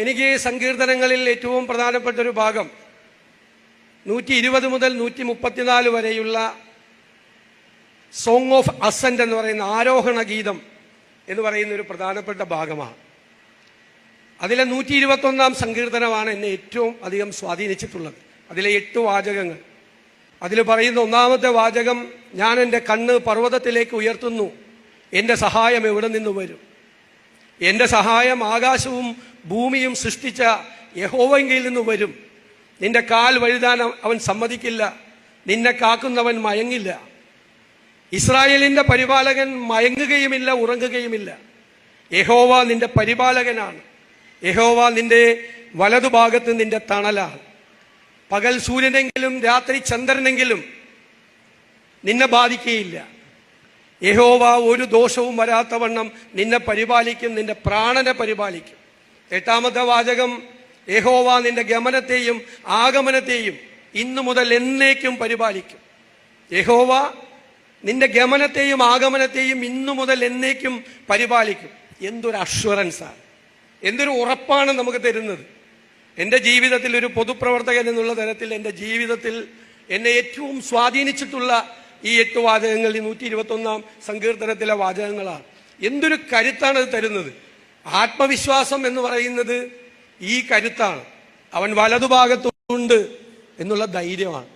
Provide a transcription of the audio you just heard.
എനിക്ക് സങ്കീർത്തനങ്ങളിൽ ഏറ്റവും പ്രധാനപ്പെട്ട ഒരു ഭാഗം 120 മുതൽ 134 വരെയുള്ള സോങ് ഓഫ് അസെന്റ് എന്ന് പറയുന്ന ആരോഹണ ഗീതം എന്ന് പറയുന്ന ഒരു പ്രധാനപ്പെട്ട ഭാഗമാണ്. അതിലെ 121 സങ്കീർത്തനമാണ് എന്നെ ഏറ്റവും അധികം സ്വാധീനിച്ചിട്ടുള്ളത്. അതിലെ 8 വാചകങ്ങൾ. അതിൽ പറയുന്ന ഒന്നാമത്തെ വാചകം, ഞാൻ എൻ്റെ കണ്ണ് പർവ്വതത്തിലേക്ക് ഉയർത്തുന്നു, എൻ്റെ സഹായം എവിടെ നിന്ന് വരും? എൻ്റെ സഹായം ആകാശവും ഭൂമിയും സൃഷ്ടിച്ച യഹോവയിൽ നിന്ന് വരും. നിന്റെ കാൽ വഴുതാൻ അവൻ സമ്മതിക്കില്ല, നിന്നെ കാക്കുന്നവൻ മയങ്ങില്ല. ഇസ്രായേലിന്റെ പരിപാലകൻ മയങ്ങുകയുമില്ല, ഉറങ്ങുകയുമില്ല. യഹോവ നിന്റെ പരിപാലകനാണ്. യഹോവ നിന്റെ വലതുഭാഗത്ത് നിന്റെ തണലാണ്. പകൽ സൂര്യനെങ്കിലും രാത്രി ചന്ദ്രനെങ്കിലും നിന്നെ ബാധിക്കുകയില്ല. യഹോവ ഒരു ദോഷവും വരാത്തവണ്ണം നിന്നെ പരിപാലിക്കും, നിന്റെ പ്രാണനെ പരിപാലിക്കും. 8ാമത്തെ വാചകം, യഹോവ നിന്റെ ഗമനത്തെയും ആഗമനത്തെയും ഇന്നു മുതൽ എന്നേക്കും പരിപാലിക്കും. യഹോവ നിന്റെ ഗമനത്തെയും ആഗമനത്തെയും ഇന്നു മുതൽ എന്നേക്കും പരിപാലിക്കും. എന്തൊരു അഷ്വറൻസാണ്, എന്തൊരു ഉറപ്പാണ് നമുക്ക് തരുന്നത്. എൻ്റെ ജീവിതത്തിൽ ഒരു പൊതുപ്രവർത്തകൻ എന്നുള്ള തരത്തിൽ എൻ്റെ ജീവിതത്തിൽ എന്നെ ഏറ്റവും സ്വാധീനിച്ചിട്ടുള്ള ഈ 8 വാചകങ്ങൾ ഈ 121 സങ്കീർത്തനത്തിലെ വാചകങ്ങളാണ്. എന്തൊരു കരുത്താണ് അത് തരുന്നത്. ആത്മവിശ്വാസം എന്ന് പറയുന്നത് ഈ കരുത്താണ്. അവൻ വലതുഭാഗത്തുണ്ട് എന്നുള്ള ധൈര്യമാണ്.